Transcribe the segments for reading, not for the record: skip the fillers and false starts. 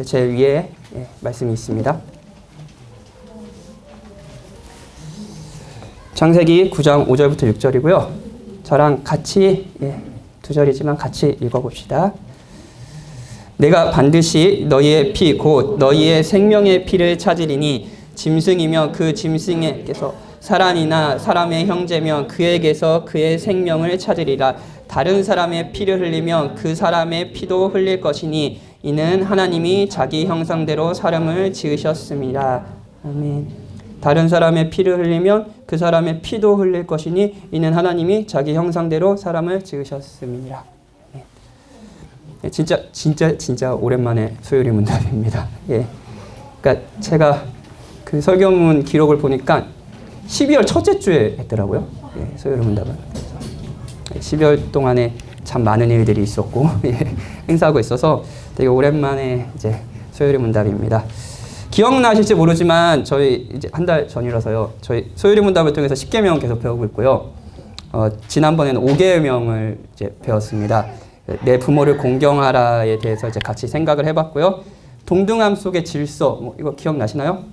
제 위에 말씀이 있습니다. 창세기 9장 5절부터 6절이고요. 저랑 같이 2절이지만 같이 읽어봅시다. 내가 반드시 너희의 피 곧 너희의 생명의 피를 찾으리니 짐승이며 그 짐승에게서 사람이나 사람의 형제며 그에게서 그의 생명을 찾으리라. 다른 사람의 피를 흘리면 그 사람의 피도 흘릴 것이니 이는 하나님이 자기 형상대로 사람을 지으셨습니다. 아멘. 다른 사람의 피를 흘리면 그 사람의 피도 흘릴 것이니 이는 하나님이 자기 형상대로 사람을 지으셨습니다. 진짜 오랜만에 소요리 문답입니다. 그러니까 제가 그 설교문 기록을 보니까 12월 첫째 주에 했더라고요. 소요리 문답은. 12월 동안에 참 많은 일들이 있었고 행사하고 있어서 되게 오랜만에 이제 소요리 문답입니다. 기억나실지 모르지만 저희 이제 한 달 전이라서요. 저희 소요리 문답을 통해서 10계명 계속 배우고 있고요. 지난번에는 5계명을 이제 배웠습니다. 내 부모를 공경하라에 대해서 이제 같이 생각을 해봤고요. 동등함 속의 질서, 이거 기억나시나요?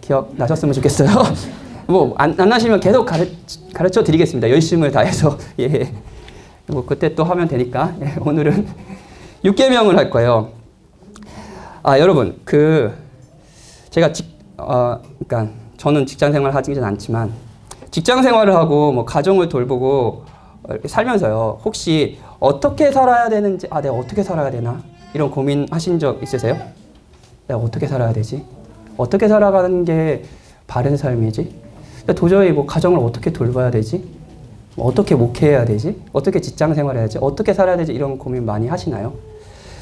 기억나셨으면 좋겠어요. 안 나시면 계속 가르쳐 드리겠습니다. 열심을 다해서. 그때 또 하면 되니까. 오늘은 6계명을 할 거예요. 여러분, 제가 그러니까 저는 직장 생활을 하지는 않지만 직장 생활을 하고 뭐 가정을 돌보고 이렇게 살면서요. 혹시 어떻게 살아야 되는지, 내가 어떻게 살아야 되나? 이런 고민하신 적 있으세요? 내가 어떻게 살아야 되지? 어떻게 살아가는 게 바른 삶이지? 도저히 뭐 가정을 어떻게 돌봐야 되지? 어떻게 목회해야 되지? 어떻게 직장 생활해야지? 어떻게 살아야 되지? 이런 고민 많이 하시나요?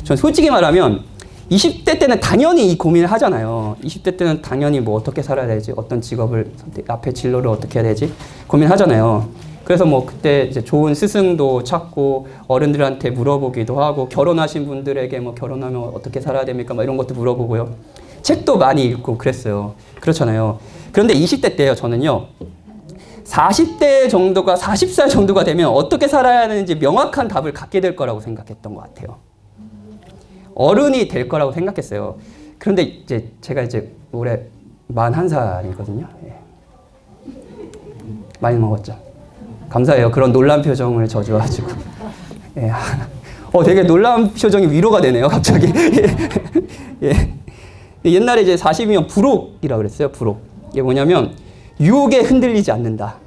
전 솔직히 말하면 20대 때는 당연히 이 고민을 하잖아요. 20대 때는 당연히 뭐 어떻게 살아야 되지? 어떤 직업을 앞에 진로를 어떻게 해야 되지? 고민하잖아요. 그래서 뭐 그때 이제 좋은 스승도 찾고 어른들한테 물어보기도 하고 결혼하신 분들에게 뭐 결혼하면 어떻게 살아야 됩니까? 막 이런 것도 물어보고요. 책도 많이 읽고 그랬어요. 그렇잖아요. 그런데 20대 때요, 저는요. 40대 정도가 40살 정도가 되면 어떻게 살아야 하는지 명확한 답을 갖게 될 거라고 생각했던 것 같아요. 어른이 될 거라고 생각했어요. 그런데 이제 제가 이제 올해 41살이거든요. 많이 먹었죠. 감사해요. 그런 놀란 표정을 져줘가지고. 되게 놀란 표정이 위로가 되네요, 갑자기. 옛날에 이제 40이면 부록이라고 그랬어요, 부록. 이게 뭐냐면, 유혹에 흔들리지 않는다.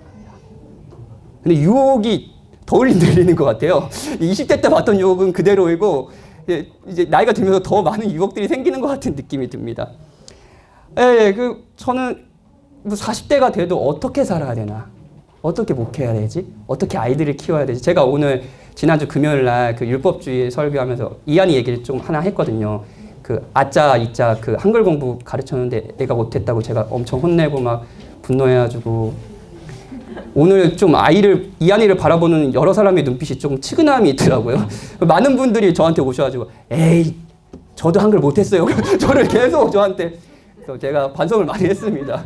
근데 유혹이 더 흔들리는 것 같아요. 20대 때 봤던 유혹은 그대로이고, 이제 나이가 들면서 더 많은 유혹들이 생기는 것 같은 느낌이 듭니다. 저는 40대가 돼도 어떻게 살아야 되나? 어떻게 목회해야 되지? 어떻게 아이들을 키워야 되지? 제가 오늘 지난주 금요일 날 그 율법주의 설교하면서 이한이 얘기를 좀 하나 했거든요. 그 아자, 이자 그 한글 공부 가르쳤는데 애가 못했다고 제가 엄청 혼내고 막 분노해가지고 오늘 좀 이한이를 바라보는 여러 사람의 눈빛이 조금 측은함이 있더라고요. 많은 분들이 저한테 오셔가지고 에이 저도 한글 못했어요. 저를 계속 저한테 그래서 제가 반성을 많이 했습니다.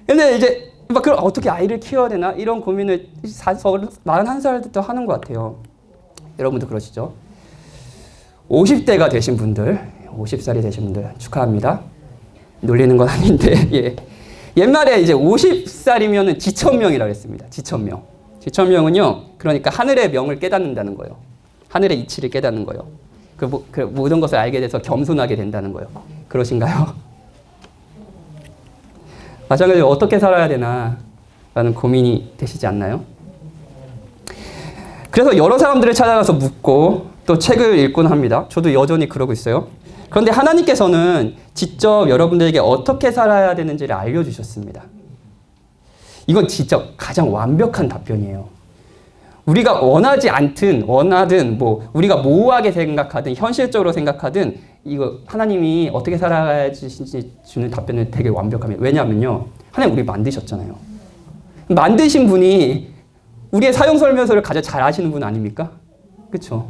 근데 이제 그럼 어떻게 아이를 키워야 되나 이런 고민을 41살 때부터 하는 것 같아요. 여러분도 그러시죠? 50대가 되신 분들, 50살이 되신 분들 축하합니다. 놀리는 건 아닌데 옛말에 이제 50살이면은 지천명이라고 했습니다. 지천명. 지천명은요, 그러니까 하늘의 명을 깨닫는다는 거예요. 하늘의 이치를 깨닫는 거예요. 그 모든 것을 알게 돼서 겸손하게 된다는 거예요. 그러신가요? 마찬가지로 어떻게 살아야 되나 라는 고민이 되시지 않나요? 그래서 여러 사람들을 찾아가서 묻고 또 책을 읽곤 합니다. 저도 여전히 그러고 있어요. 그런데 하나님께서는 직접 여러분들에게 어떻게 살아야 되는지를 알려주셨습니다. 이건 진짜 가장 완벽한 답변이에요. 우리가 원하지 않든 원하든 뭐 우리가 모호하게 생각하든 현실적으로 생각하든 이거 하나님이 어떻게 살아야지 주는 답변은 되게 완벽합니다. 왜냐하면요. 하나님 우리 만드셨잖아요. 만드신 분이 우리의 사용 설명서를 가장 잘 아시는 분 아닙니까? 그렇죠?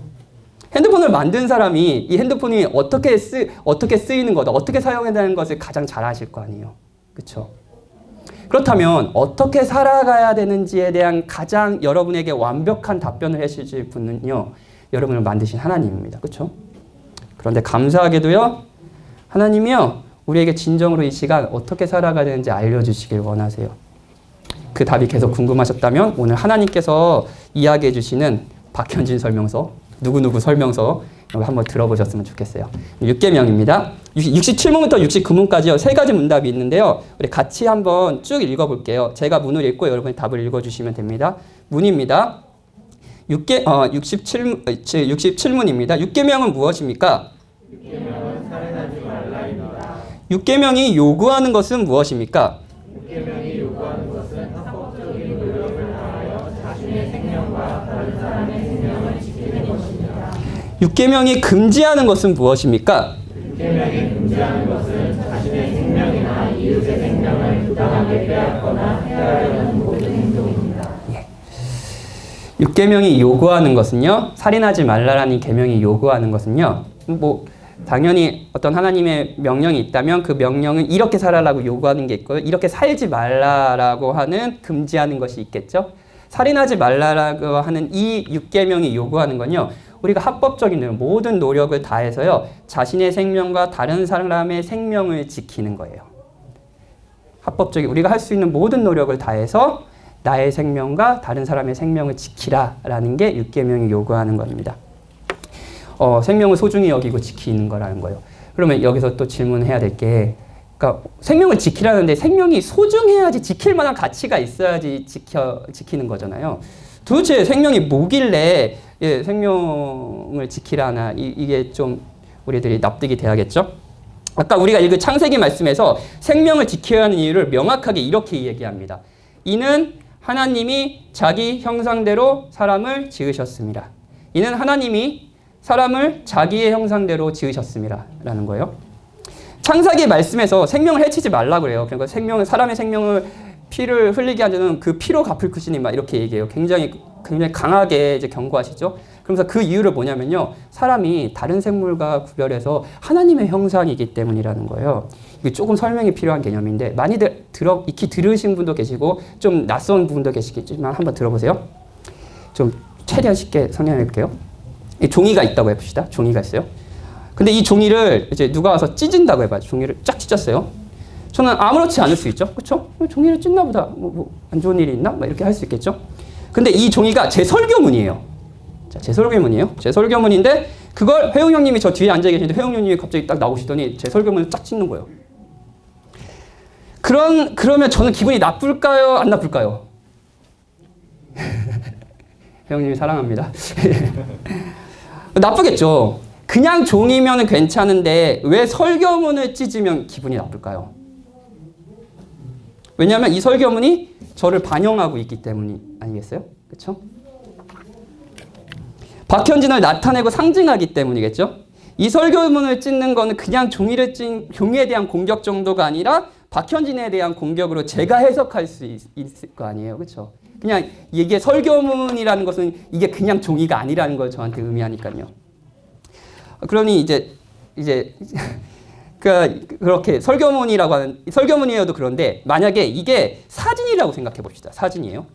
핸드폰을 만든 사람이 이 핸드폰이 어떻게 쓰이는 거다, 어떻게 사용해야 되는 것을 가장 잘 아실 거 아니에요. 그렇죠? 그렇다면 어떻게 살아가야 되는지에 대한 가장 여러분에게 완벽한 답변을 해주실 분은요, 여러분을 만드신 하나님입니다. 그렇죠? 그런데 감사하게도요, 하나님이요, 우리에게 진정으로 이 시간 어떻게 살아가야 되는지 알려주시길 원하세요. 그 답이 계속 궁금하셨다면 오늘 하나님께서 이야기해 주시는 박현진 설명서, 누구누구 설명서 한번 들어보셨으면 좋겠어요. 6계명입니다. 67문부터 69문까지요. 세 가지 문답이 있는데요. 우리 같이 한번 쭉 읽어볼게요. 제가 문을 읽고 여러분이 답을 읽어주시면 됩니다. 문입니다. 67문입니다. 6계명은 무엇입니까? 6계명은 살인하지 말라입니다. 6계명이 요구하는 것은 무엇입니까? 6계명이 요구하는 것은 합법적인 노력을 다하여 자신의 생명과 다른 사람의 생명을 지키는 것입니다. 6계명이 금지하는 것은 무엇입니까? 6계명이 금지하는 것은 자신의 생명이나 이웃의 생명을 부당하게 빼앗거나 해하려는 모든 행동입니다. 6계명이 요구하는 것은요, 살인하지 말라라는 계명이 요구하는 것은요, 당연히 어떤 하나님의 명령이 있다면 그 명령은 이렇게 살아라고 요구하는 게 있고요, 이렇게 살지 말라라고 하는 금지하는 것이 있겠죠. 살인하지 말라라고 하는 이 6계명이 요구하는 건요, 우리가 합법적인 모든 노력을 다해서요, 자신의 생명과 다른 사람의 생명을 지키는 거예요. 합법적인, 우리가 할 수 있는 모든 노력을 다해서 나의 생명과 다른 사람의 생명을 지키라라는 게 6계명이 요구하는 겁니다. 생명을 소중히 여기고 지키는 거라는 거예요. 그러면 여기서 또 질문해야 될 게, 그러니까 생명을 지키라는데 생명이 소중해야지, 지킬 만한 가치가 있어야지 지키는 거잖아요. 도대체 생명이 뭐길래 생명을 지키라나, 이게 좀 우리들이 납득이 돼야겠죠? 아까 우리가 읽은 창세기 말씀에서 생명을 지켜야 하는 이유를 명확하게 이렇게 얘기합니다. 이는 하나님이 자기 형상대로 사람을 지으셨습니다. 이는 하나님이 사람을 자기의 형상대로 지으셨습니다. 라는 거예요. 창세기 말씀에서 생명을 해치지 말라고 그래요. 그러니까 사람의 생명을 피를 흘리게 하는 그 피로 갚을 것이니 막 이렇게 얘기해요. 굉장히 강하게 이제 경고하시죠. 그러면서 그 이유를 뭐냐면요, 사람이 다른 생물과 구별해서 하나님의 형상이기 때문이라는 거예요. 이게 조금 설명이 필요한 개념인데 많이들 익히 들으신 분도 계시고 좀 낯선 분도 계시겠지만 한번 들어보세요. 좀 최대한 쉽게 설명해 볼게요. 종이가 있다고 해봅시다. 종이가 있어요. 근데 이 종이를 이제 누가 와서 찢은다고 해봐요. 종이를 쫙 찢었어요. 저는 아무렇지 않을 수 있죠. 그렇죠? 종이를 찢나 보다. 안 좋은 일이 있나? 막 이렇게 할 수 있겠죠. 근데 이 종이가 제 설교문이에요. 자, 제 설교문이에요. 제 설교문인데 그걸 회용 형님이 저 뒤에 앉아 계시는데 회용 형님이 갑자기 딱 나오시더니 제 설교문을 쫙 찢는 거예요. 그러면 저는 기분이 나쁠까요? 안 나쁠까요? 회용 형님이 사랑합니다. 나쁘겠죠. 그냥 종이면 괜찮은데 왜 설교문을 찢으면 기분이 나쁠까요? 왜냐하면 이 설교문이 저를 반영하고 있기 때문이 아니겠어요? 그렇죠? 박현진을 나타내고 상징하기 때문이겠죠? 이 설교문을 찢는 거는 그냥 종이에 대한 공격 정도가 아니라 박현진에 대한 공격으로 제가 해석할 수 있을 거 아니에요. 그렇죠? 그냥 이게 설교문이라는 것은 이게 그냥 종이가 아니라는 걸 저한테 의미하니까요. 그러니 이제 그렇게 설교문이라고 하는, 설교문이어도 그런데 만약에 이게 사진이라고 생각해 봅시다. 사진이에요.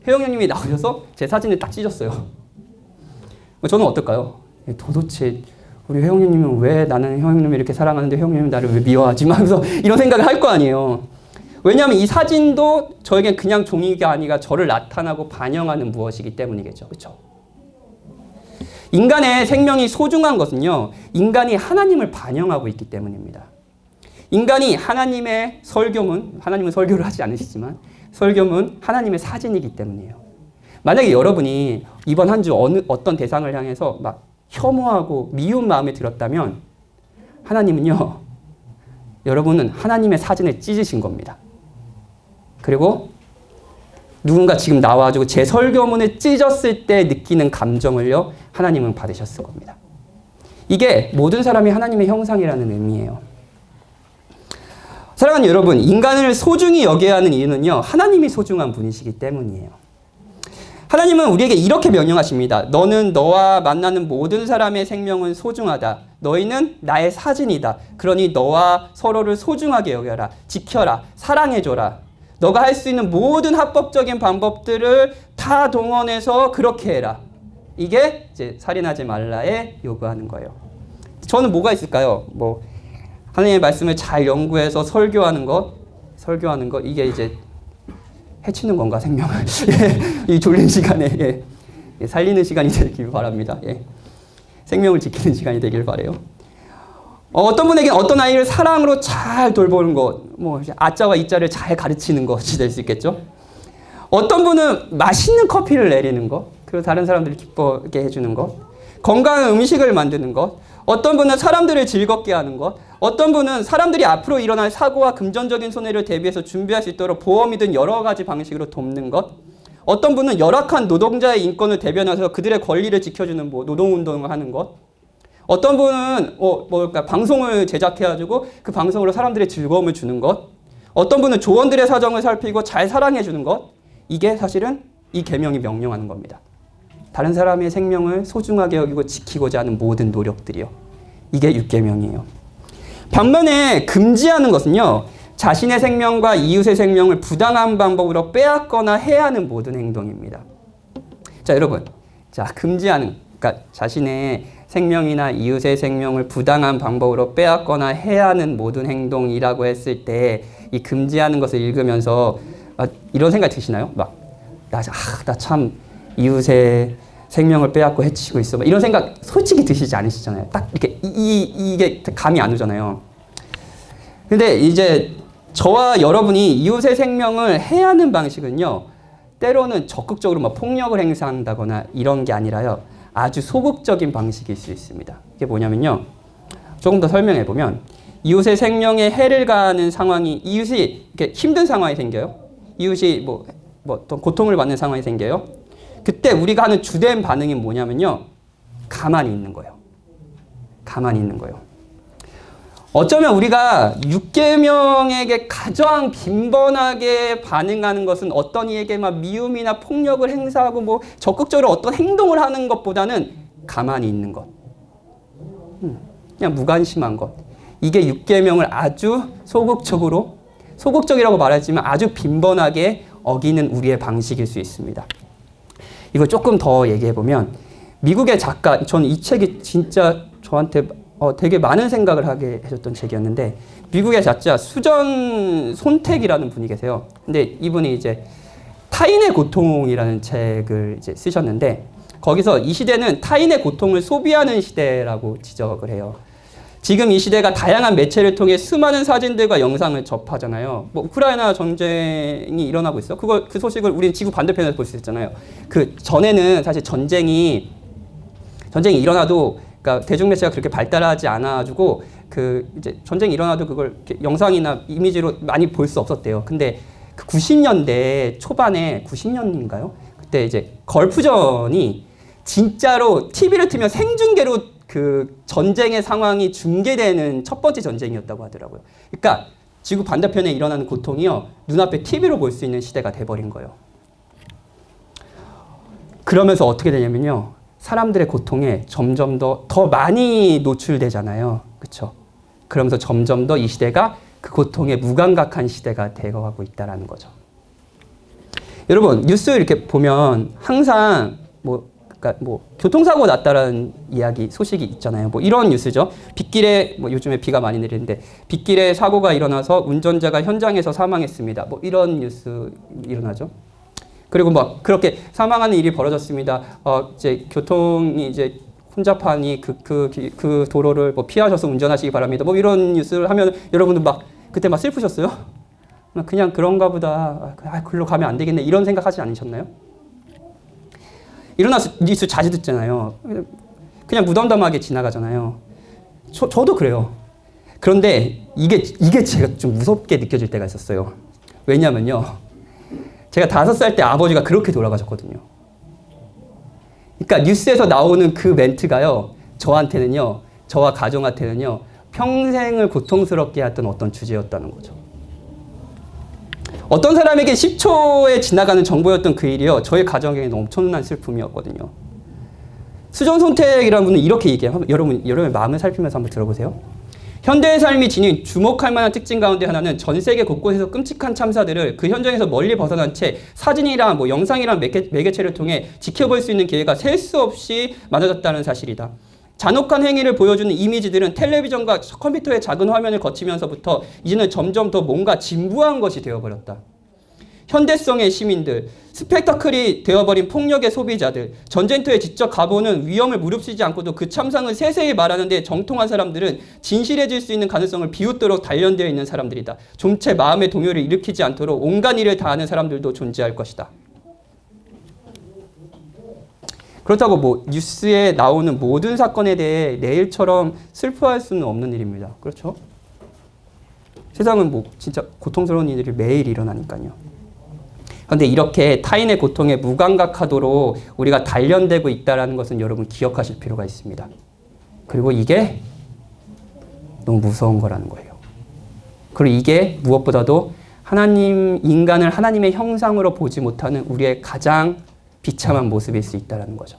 혜영 형님이 나오셔서 제 사진을 딱 찢었어요. 저는 어떨까요? 도대체 우리 혜영 형님은 왜 나는 혜영 형님을 이렇게 사랑하는데 혜영 형님은 나를 왜 미워하지? 하면서 이런 생각을 할 거 아니에요. 왜냐하면 이 사진도 저에겐 그냥 종이가 아니라 저를 나타나고 반영하는 무엇이기 때문이겠죠. 그렇죠? 인간의 생명이 소중한 것은요, 인간이 하나님을 반영하고 있기 때문입니다. 인간이 하나님의 설교문, 하나님은 설교를 하지 않으시지만 설교문 하나님의 사진이기 때문이에요. 만약에 여러분이 이번 한 주 어떤 대상을 향해서 막 혐오하고 미운 마음이 들었다면 하나님은요, 여러분은 하나님의 사진을 찢으신 겁니다. 그리고 누군가 지금 나와가지고 제 설교문을 찢었을 때 느끼는 감정을요, 하나님은 받으셨을 겁니다. 이게 모든 사람이 하나님의 형상이라는 의미예요. 사랑하는 여러분, 인간을 소중히 여겨야 하는 이유는요, 하나님이 소중한 분이시기 때문이에요. 하나님은 우리에게 이렇게 명령하십니다. 너는 너와 만나는 모든 사람의 생명은 소중하다. 너희는 나의 사진이다. 그러니 너와 서로를 소중하게 여겨라. 지켜라. 사랑해줘라. 너가 할 수 있는 모든 합법적인 방법들을 다 동원해서 그렇게 해라. 이게 이제 살인하지 말라에 요구하는 거예요. 저는 뭐가 있을까요? 뭐 하나님의 말씀을 잘 연구해서 설교하는 것 이게 이제 해치는 건가 생명을 이 졸린 시간에 살리는 시간이 되길 바랍니다. 생명을 지키는 시간이 되길 바래요. 어떤 분에게는 어떤 아이를 사랑으로 잘 돌보는 것, 뭐 아자와 이자를 잘 가르치는 것이 될 수 있겠죠. 어떤 분은 맛있는 커피를 내리는 것, 그리고 다른 사람들을 기쁘게 해주는 것, 건강한 음식을 만드는 것, 어떤 분은 사람들을 즐겁게 하는 것, 어떤 분은 사람들이 앞으로 일어날 사고와 금전적인 손해를 대비해서 준비할 수 있도록 보험이든 여러 가지 방식으로 돕는 것, 어떤 분은 열악한 노동자의 인권을 대변해서 그들의 권리를 지켜주는 뭐 노동운동을 하는 것, 어떤 분은 방송을 제작해가지고 그 방송으로 사람들의 즐거움을 주는 것, 어떤 분은 조원들의 사정을 살피고 잘 사랑해주는 것, 이게 사실은 이 계명이 명령하는 겁니다. 다른 사람의 생명을 소중하게 여기고 지키고자 하는 모든 노력들이요. 이게 6계명이에요. 반면에 금지하는 것은요. 자신의 생명과 이웃의 생명을 부당한 방법으로 빼앗거나 해하는 모든 행동입니다. 자, 여러분. 자, 금지하는, 그러니까 자신의 생명이나 이웃의 생명을 부당한 방법으로 빼앗거나 해하는 모든 행동이라고 했을 때 이 금지하는 것을 읽으면서 이런 생각 드시나요? 막, 나 참 이웃의 생명을 빼앗고 해치고 있어. 이런 생각 솔직히 드시지 않으시잖아요. 딱 이렇게 이게 감이 안 오잖아요. 근데 이제 저와 여러분이 이웃의 생명을 해하는 방식은요. 때로는 적극적으로 막 폭력을 행사한다거나 이런 게 아니라요. 아주 소극적인 방식일 수 있습니다. 이게 뭐냐면요. 조금 더 설명해 보면 이웃의 생명에 해를 가하는 상황이 이웃이 이렇게 힘든 상황이 생겨요. 이웃이 뭐 어떤 고통을 받는 상황이 생겨요. 그때 우리가 하는 주된 반응이 뭐냐면요. 가만히 있는 거예요. 가만히 있는 거예요. 어쩌면 우리가 6계명에게 가장 빈번하게 반응하는 것은 어떤 이에게 막 미움이나 폭력을 행사하고 뭐 적극적으로 어떤 행동을 하는 것보다는 가만히 있는 것. 그냥 무관심한 것. 이게 6계명을 아주 소극적이라고 말하지만 아주 빈번하게 어기는 우리의 방식일 수 있습니다. 이걸 조금 더 얘기해보면 미국의 작가, 저는 이 책이 진짜 저한테 되게 많은 생각을 하게 해줬던 책이었는데 미국의 작자 수전 손택이라는 분이 계세요. 근데 이분이 이제 타인의 고통이라는 책을 이제 쓰셨는데 거기서 이 시대는 타인의 고통을 소비하는 시대라고 지적을 해요. 지금 이 시대가 다양한 매체를 통해 수많은 사진들과 영상을 접하잖아요. 뭐 우크라이나 전쟁이 일어나고 있어. 그 소식을 우리는 지구 반대편에서 볼 수 있잖아요. 그 전에는 사실 전쟁이 일어나도 그러니까 대중매체가 그렇게 발달하지 않아가지고 그 이제 전쟁이 일어나도 그걸 이렇게 영상이나 이미지로 많이 볼 수 없었대요. 근데 그 90년대 초반에 90년인가요? 그때 이제 걸프전이 진짜로 TV를 틀면 생중계로 그 전쟁의 상황이 중계되는 첫 번째 전쟁이었다고 하더라고요. 그러니까 지구 반대편에 일어나는 고통이요. 눈앞에 TV로 볼 수 있는 시대가 돼버린 거예요. 그러면서 어떻게 되냐면요. 사람들의 고통에 점점 더 많이 노출되잖아요. 그렇죠? 그러면서 점점 더 이 시대가 그 고통에 무감각한 시대가 되어가고 있다는 거죠. 여러분 뉴스 이렇게 보면 항상 그러니까 교통사고 났다라는 이야기 소식이 있잖아요. 뭐 이런 뉴스죠. 빗길에 요즘에 비가 많이 내리는데 빗길에 사고가 일어나서 운전자가 현장에서 사망했습니다. 뭐 이런 뉴스 일어나죠. 그리고 막 그렇게 사망하는 일이 벌어졌습니다. 이제 교통이 이제 혼잡하니 그 도로를 뭐 피하셔서 운전하시기 바랍니다. 뭐 이런 뉴스를 하면 여러분들 막 그때 막 슬프셨어요? 그냥 그런가 보다. 글로 가면 안 되겠네. 이런 생각하지 않으셨나요? 일어나서 뉴스 자주 듣잖아요. 그냥 무덤덤하게 지나가잖아요. 저도 그래요. 그런데 이게 제가 좀 무섭게 느껴질 때가 있었어요. 왜냐면요. 제가 5살 때 아버지가 그렇게 돌아가셨거든요. 그러니까 뉴스에서 나오는 그 멘트가요. 저한테는요. 저와 가정한테는요. 평생을 고통스럽게 했던 어떤 주제였다는 거죠. 어떤 사람에게 10초에 지나가는 정보였던 그 일이요. 저희 가정에게는 엄청난 슬픔이었거든요. 수전 손택이라는 분은 이렇게 얘기해요. 여러분의 마음을 살피면서 한번 들어보세요. 현대의 삶이 지닌 주목할 만한 특징 가운데 하나는 전 세계 곳곳에서 끔찍한 참사들을 그 현장에서 멀리 벗어난 채 사진이랑 영상이랑 매개체를 통해 지켜볼 수 있는 기회가 셀 수 없이 많아졌다는 사실이다. 잔혹한 행위를 보여주는 이미지들은 텔레비전과 컴퓨터의 작은 화면을 거치면서부터 이제는 점점 더 뭔가 진부한 것이 되어버렸다. 현대성의 시민들, 스펙타클이 되어버린 폭력의 소비자들, 전쟁터에 직접 가보는 위험을 무릅쓰지 않고도 그 참상을 세세히 말하는데 정통한 사람들은 진실해질 수 있는 가능성을 비웃도록 단련되어 있는 사람들이다. 좀채 마음의 동요를 일으키지 않도록 온갖 일을 다하는 사람들도 존재할 것이다. 그렇다고 뭐 뉴스에 나오는 모든 사건에 대해 내일처럼 슬퍼할 수는 없는 일입니다. 그렇죠? 세상은 뭐 진짜 고통스러운 일들이 매일 일어나니까요. 그런데 이렇게 타인의 고통에 무감각하도록 우리가 단련되고 있다는 것은 여러분 기억하실 필요가 있습니다. 그리고 이게 너무 무서운 거라는 거예요. 그리고 이게 무엇보다도 인간을 하나님의 형상으로 보지 못하는 우리의 가장 비참한 모습일 수 있다는 거죠.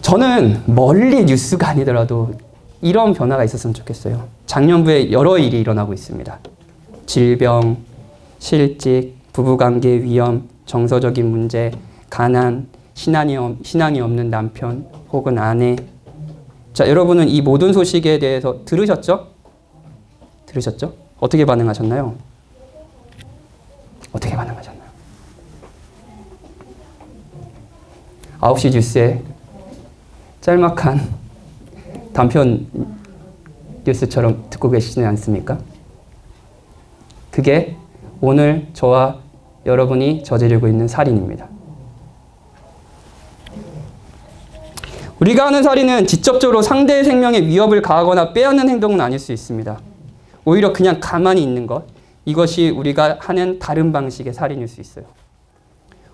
저는 멀리 뉴스가 아니더라도 이런 변화가 있었으면 좋겠어요. 작년부에 여러 일이 일어나고 있습니다. 질병, 실직, 부부관계 위험, 정서적인 문제, 가난, 신앙이 없는 남편 혹은 아내. 자, 여러분은 이 모든 소식에 대해서 들으셨죠? 어떻게 반응하셨나요? 어떻게 반응하셨나요? 9시 뉴스에 짤막한 단편 뉴스처럼 듣고 계시지 않습니까? 그게 오늘 저와 여러분이 저지르고 있는 살인입니다. 우리가 하는 살인은 직접적으로 상대의 생명에 위협을 가하거나 빼앗는 행동은 아닐 수 있습니다. 오히려 그냥 가만히 있는 것, 이것이 우리가 하는 다른 방식의 살인일 수 있어요.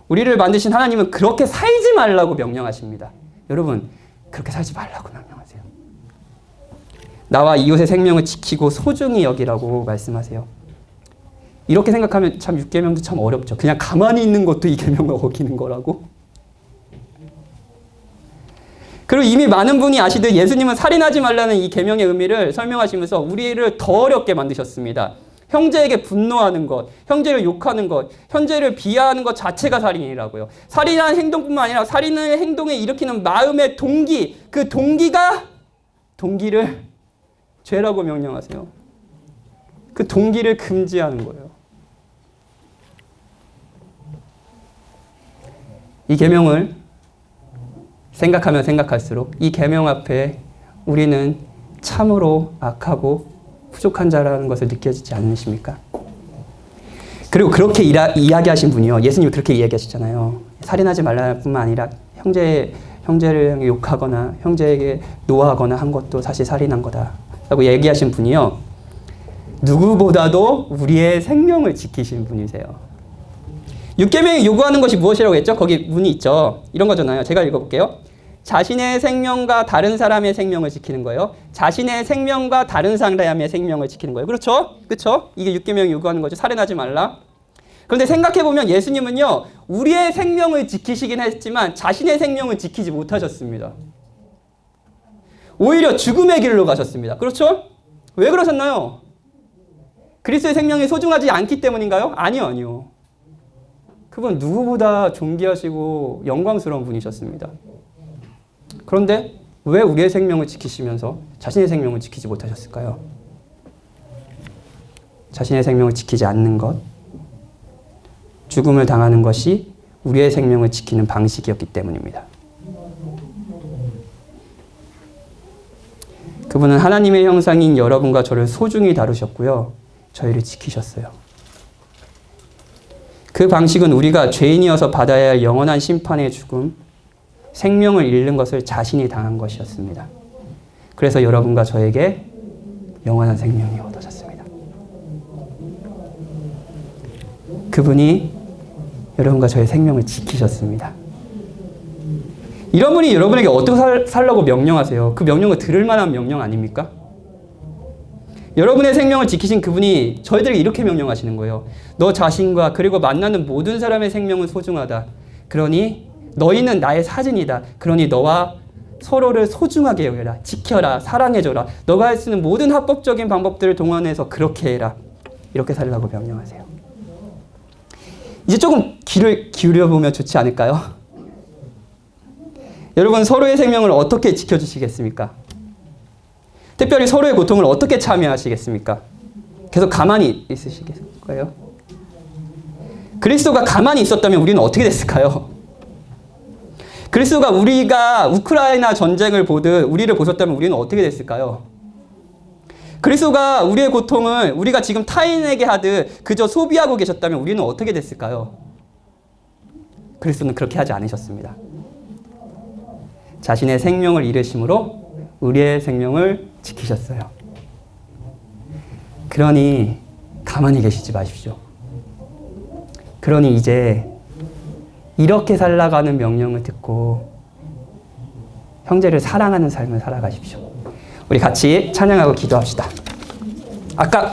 우리를 만드신 하나님은 그렇게 살지 말라고 명령하십니다. 여러분, 그렇게 살지 말라고 명령하세요. 나와 이웃의 생명을 지키고 소중히 여기라고 말씀하세요. 이렇게 생각하면 참 6계명도 참 어렵죠. 그냥 가만히 있는 것도 이 계명을 어기는 거라고. 그리고 이미 많은 분이 아시듯 예수님은 살인하지 말라는 이 계명의 의미를 설명하시면서 우리를 더 어렵게 만드셨습니다. 형제에게 분노하는 것, 형제를 욕하는 것, 형제를 비하하는 것 자체가 살인이라고요. 살인하는 행동뿐만 아니라 살인의 행동에 일으키는 마음의 동기, 그 동기를 죄라고 명령하세요. 그 동기를 금지하는 거예요. 이 계명을 생각하면 생각할수록 이 계명 앞에 우리는 참으로 악하고 부족한 자라는 것을 느껴지지 않으십니까? 그리고 그렇게 이야기하신 분이요. 예수님이 그렇게 이야기하시잖아요. 살인하지 말라는 뿐만 아니라 형제를 욕하거나 형제에게 노하거나 한 것도 사실 살인한 거다 라고 얘기하신 분이요. 누구보다도 우리의 생명을 지키신 분이세요. 6계명이 요구하는 것이 무엇이라고 했죠? 거기 문이 있죠. 이런 거잖아요. 제가 읽어볼게요. 자신의 생명과 다른 사람의 생명을 지키는 거예요. 자신의 생명과 다른 사람의 생명을 지키는 거예요. 그렇죠? 그렇죠? 이게 6계명이 요구하는 거죠. 살인하지 말라. 그런데 생각해보면 예수님은요. 우리의 생명을 지키시긴 했지만 자신의 생명을 지키지 못하셨습니다. 오히려 죽음의 길로 가셨습니다. 그렇죠? 왜 그러셨나요? 그리스도의 생명이 소중하지 않기 때문인가요? 아니요. 그분 누구보다 존귀하시고 영광스러운 분이셨습니다. 그런데 왜 우리의 생명을 지키시면서 자신의 생명을 지키지 못하셨을까요? 자신의 생명을 지키지 않는 것, 죽음을 당하는 것이 우리의 생명을 지키는 방식이었기 때문입니다. 그분은 하나님의 형상인 여러분과 저를 소중히 다루셨고요. 저희를 지키셨어요. 그 방식은 우리가 죄인이어서 받아야 할 영원한 심판의 죽음, 생명을 잃는 것을 자신이 당한 것이었습니다. 그래서 여러분과 저에게 영원한 생명이 얻어졌습니다. 그분이 여러분과 저의 생명을 지키셨습니다. 이런 분이 여러분에게 어떻게 살라고 명령하세요? 그 명령을 들을 만한 명령 아닙니까? 여러분의 생명을 지키신 그분이 저희들에게 이렇게 명령하시는 거예요. 너 자신과 그리고 만나는 모든 사람의 생명은 소중하다. 그러니 너희는 나의 사진이다. 그러니 너와 서로를 소중하게 여겨라. 지켜라. 사랑해줘라. 너가 할 수 있는 모든 합법적인 방법들을 동원해서 그렇게 해라. 이렇게 살라고 여러분 서로의 생명을 어떻게 지켜주시겠습니까? 특별히 서로의 고통을 어떻게 참여하시겠습니까? 계속 가만히 있으시겠어요? 그리스도가 가만히 있었다면 우리는 어떻게 됐을까요? 그리스도가 우리가 우크라이나 전쟁을 보듯 우리를 보셨다면 우리는 어떻게 됐을까요? 그리스도가 우리의 고통을 우리가 지금 타인에게 하듯 그저 소비하고 계셨다면 우리는 어떻게 됐을까요? 그리스도는 그렇게 하지 않으셨습니다. 자신의 생명을 잃으심으로 우리의 생명을 지키셨어요. 그러니 가만히 계시지 마십시오. 그러니 이제 이렇게 살아가는 명령을 듣고 형제를 사랑하는 삶을 살아가십시오. 우리 같이 찬양하고 기도합시다. 아까